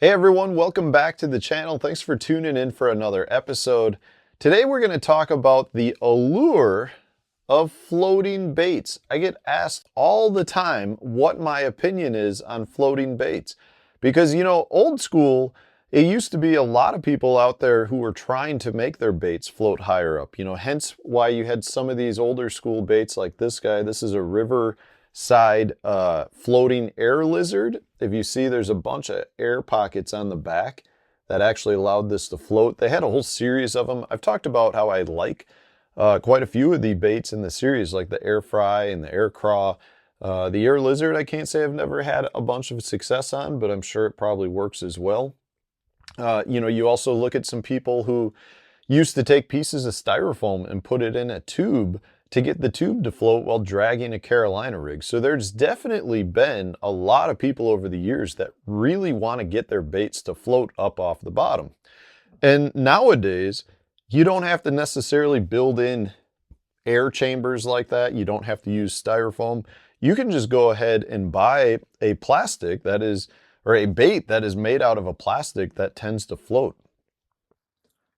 Hey everyone, welcome back to the channel. Thanks for tuning in for another episode. Today we're going to talk about the allure of floating baits. I get asked all the time what my opinion is on floating baits. Because, old school, it used to be a lot of people out there who were trying to make their baits float higher up. Hence why you had some of these older school baits like this guy. This is a riverside floating air lizard. If you see, there's a bunch of air pockets on the back that actually allowed this to float. They had a whole series of them. I've talked about how I like quite a few of the baits in the series, like the air fry and the air craw. The air lizard, I can't say I've never had a bunch of success on, but I'm sure it probably works as well. You also look at some people who used to take pieces of styrofoam and put it in a tube to get the tube to float while dragging a Carolina rig. So there's definitely been a lot of people over the years that really want to get their baits to float up off the bottom. And nowadays, you don't have to necessarily build in air chambers like that. You don't have to use styrofoam. You can just go ahead and buy a plastic that is, or a bait that is made out of a plastic that tends to float.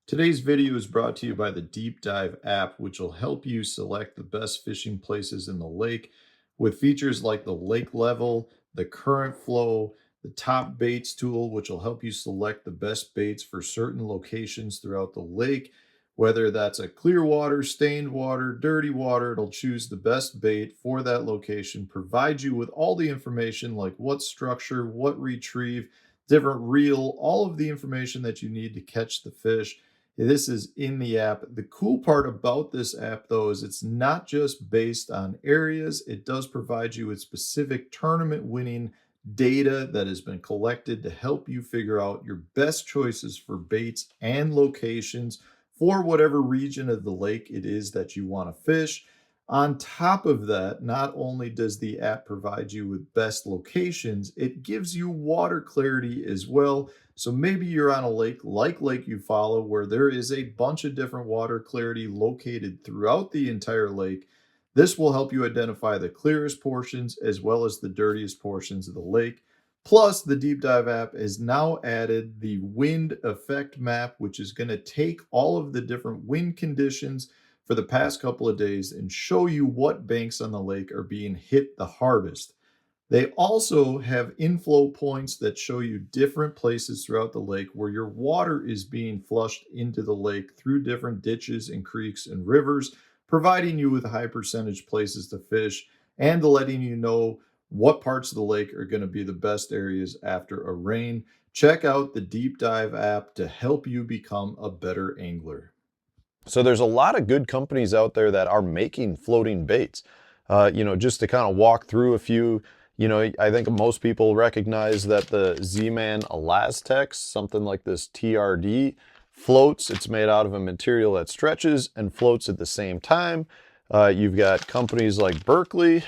Today's video is brought to you by the Deep Dive app, which will help you select the best fishing places in the lake with features like the lake level, the current flow, the top baits tool, which will help you select the best baits for certain locations throughout the lake. Whether that's a clear water, stained water, dirty water, it'll choose the best bait for that location, provide you with all the information like what structure, what retrieve, different reel, all of the information that you need to catch the fish. This is in the app. The cool part about this app, though, is it's not just based on areas. It does provide you with specific tournament winning data that has been collected to help you figure out your best choices for baits and locations for whatever region of the lake it is that you want to fish. On top of that, not only does the app provide you with best locations, it gives you water clarity as well. So maybe you're on a lake like Lake Eufaula, where there is a bunch of different water clarity located throughout the entire lake. This will help you identify the clearest portions as well as the dirtiest portions of the lake. Plus, the Deep Dive app has now added the wind effect map, which is going to take all of the different wind conditions for the past couple of days and show you what banks on the lake are being hit the hardest. They also have inflow points that show you different places throughout the lake where your water is being flushed into the lake through different ditches and creeks and rivers, providing you with high percentage places to fish and letting you know what parts of the lake are going to be the best areas after a rain. Check out the Deep Dive app to help you become a better angler. So there's a lot of good companies out there that are making floating baits. Just to kind of walk through a few, I think most people recognize that the Z-Man Elastex, something like this TRD, floats. It's made out of a material that stretches and floats at the same time. You've got companies like Berkeley,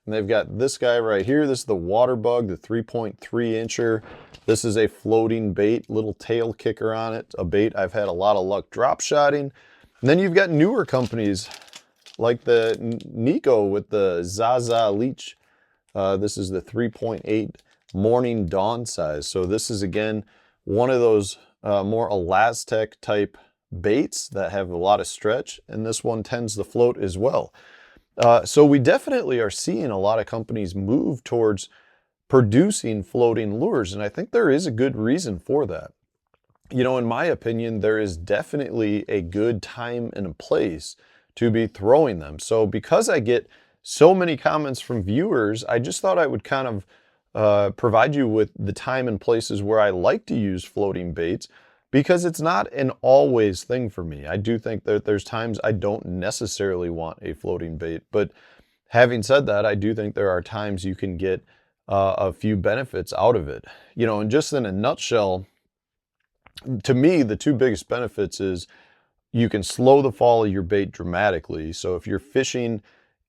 and they've got this guy right here. This is the Waterbug, the 3.3 incher. This is a floating bait, little tail kicker on it, a bait I've had a lot of luck drop shotting. And then you've got newer companies like the Nico with the Zaza Leech. This is the 3.8 morning dawn size. So this is, again, one of those more Elastec type baits that have a lot of stretch, and this one tends to float as well. So we definitely are seeing a lot of companies move towards producing floating lures, and I think there is a good reason for that. In my opinion, there is definitely a good time and a place to be throwing them. So because I get so many comments from viewers, I just thought I would kind of provide you with the time and places where I like to use floating baits, because it's not an always thing for me. I do think that there's times I don't necessarily want a floating bait, but having said that, I do think there are times you can get a few benefits out of it. And just in a nutshell, to me, the two biggest benefits is you can slow the fall of your bait dramatically. So if you're fishing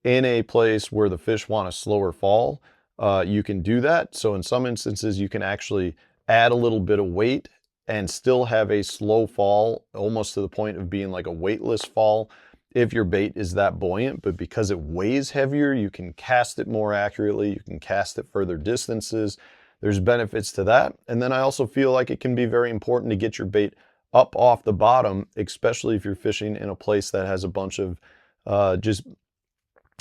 in a place where the fish want a slower fall, you can do that. So in some instances, you can actually add a little bit of weight and still have a slow fall, almost to the point of being like a weightless fall if your bait is that buoyant. But because it weighs heavier, you can cast it more accurately, you can cast it further distances. there's benefits to that. And then I also feel like it can be very important to get your bait up off the bottom, especially if you're fishing in a place that has a bunch of just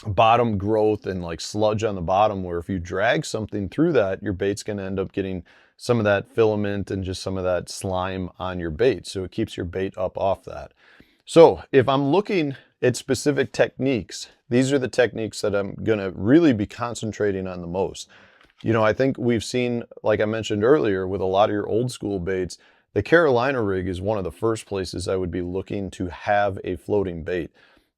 bottom growth and like sludge on the bottom, where if you drag something through that, your bait's going to end up getting some of that filament and just some of that slime on your bait. So it keeps your bait up off that. So if I'm looking at specific techniques, these are the techniques that I'm going to really be concentrating on the most. You know, I think we've seen, like I mentioned earlier, with a lot of your old school baits, the Carolina rig is one of the first places I would be looking to have a floating bait.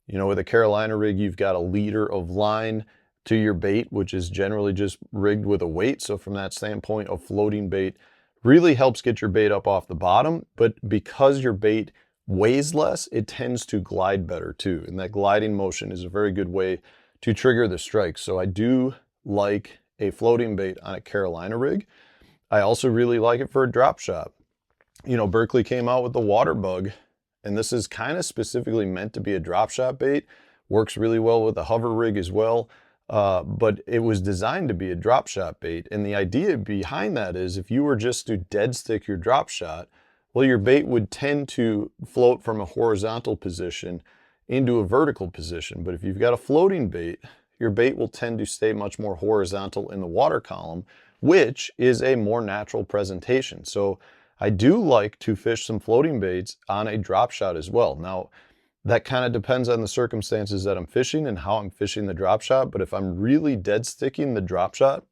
You know, with a Carolina rig, you've got a leader of line to your bait, which is generally just rigged with a weight. So from that standpoint, a floating bait really helps get your bait up off the bottom. But because your bait weighs less, it tends to glide better too. And that gliding motion is a very good way to trigger the strike. So I do like a floating bait on a Carolina rig. I also really like it for a drop shot. You know, Berkley came out with the water bug, and this is kind of specifically meant to be a drop shot bait. Works really well with a hover rig as well, but it was designed to be a drop shot bait. And the idea behind that is if you were just to dead stick your drop shot, well, your bait would tend to float from a horizontal position into a vertical position. But if you've got a floating bait, your bait will tend to stay much more horizontal in the water column, which is a more natural presentation. So I do like to fish some floating baits on a drop shot as well. Now, that kind of depends on the circumstances that I'm fishing and how I'm fishing the drop shot. But if I'm really dead sticking the drop shot,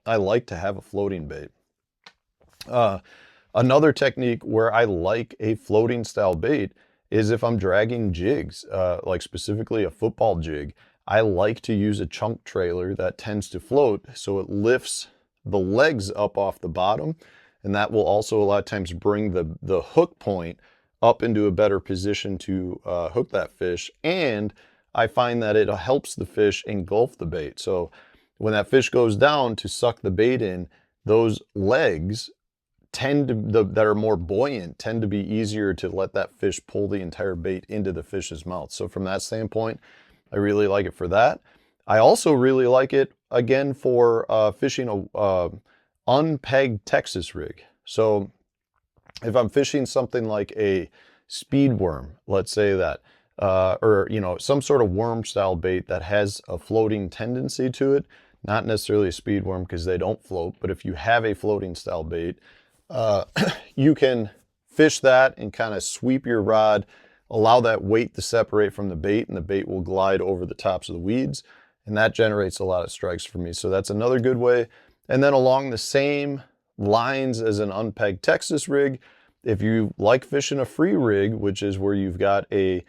I like to have a floating bait. Another technique where I like a floating style bait is if I'm dragging jigs, like specifically a football jig. I like to use a chunk trailer that tends to float, so it lifts the legs up off the bottom, and that will also a lot of times bring the hook point up into a better position to hook that fish. And I find that it helps the fish engulf the bait. So when that fish goes down to suck the bait in, those legs that are more buoyant tend to be easier to let that fish pull the entire bait into the fish's mouth. So from that standpoint, I really like it for that. I also really like it, again, for fishing a unpegged Texas rig. So if I'm fishing something like a speed worm, let's say that, or, you know, some sort of worm style bait that has a floating tendency to it, not necessarily a speed worm because they don't float, but if you have a floating style bait, you can fish that and kind of sweep your rod, allow that weight to separate from the bait, and the bait will glide over the tops of the weeds, and that generates a lot of strikes for me. So that's another good way. And then along the same lines as an unpegged Texas rig, if you like fishing a free rig, which is where you've got a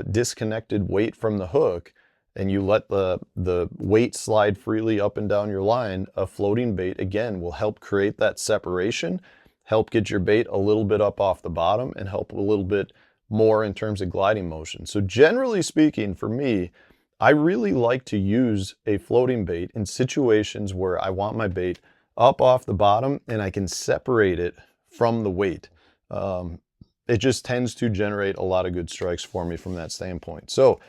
disconnected weight from the hook, and you let the weight slide freely up and down your line, a floating bait, again, will help create that separation, help get your bait a little bit up off the bottom, and help a little bit more in terms of gliding motion. So generally speaking, for me, I really like to use a floating bait in situations where I want my bait up off the bottom and I can separate it from the weight. It just tends to generate a lot of good strikes for me from that standpoint. So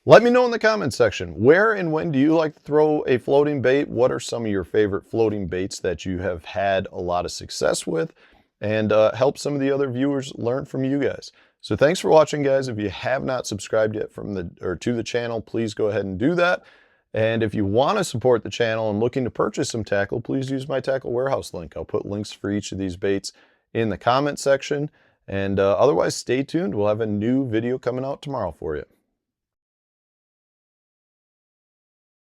let me know in the comments section, where and when do you like to throw a floating bait? What are some of your favorite floating baits that you have had a lot of success with? And help some of the other viewers learn from you guys. So thanks for watching, guys. If you have not subscribed yet to the channel, please go ahead and do that. And if you want to support the channel and looking to purchase some tackle, please use my Tackle Warehouse link. I'll put links for each of these baits in the comment section. And otherwise, stay tuned. We'll have a new video coming out tomorrow for you.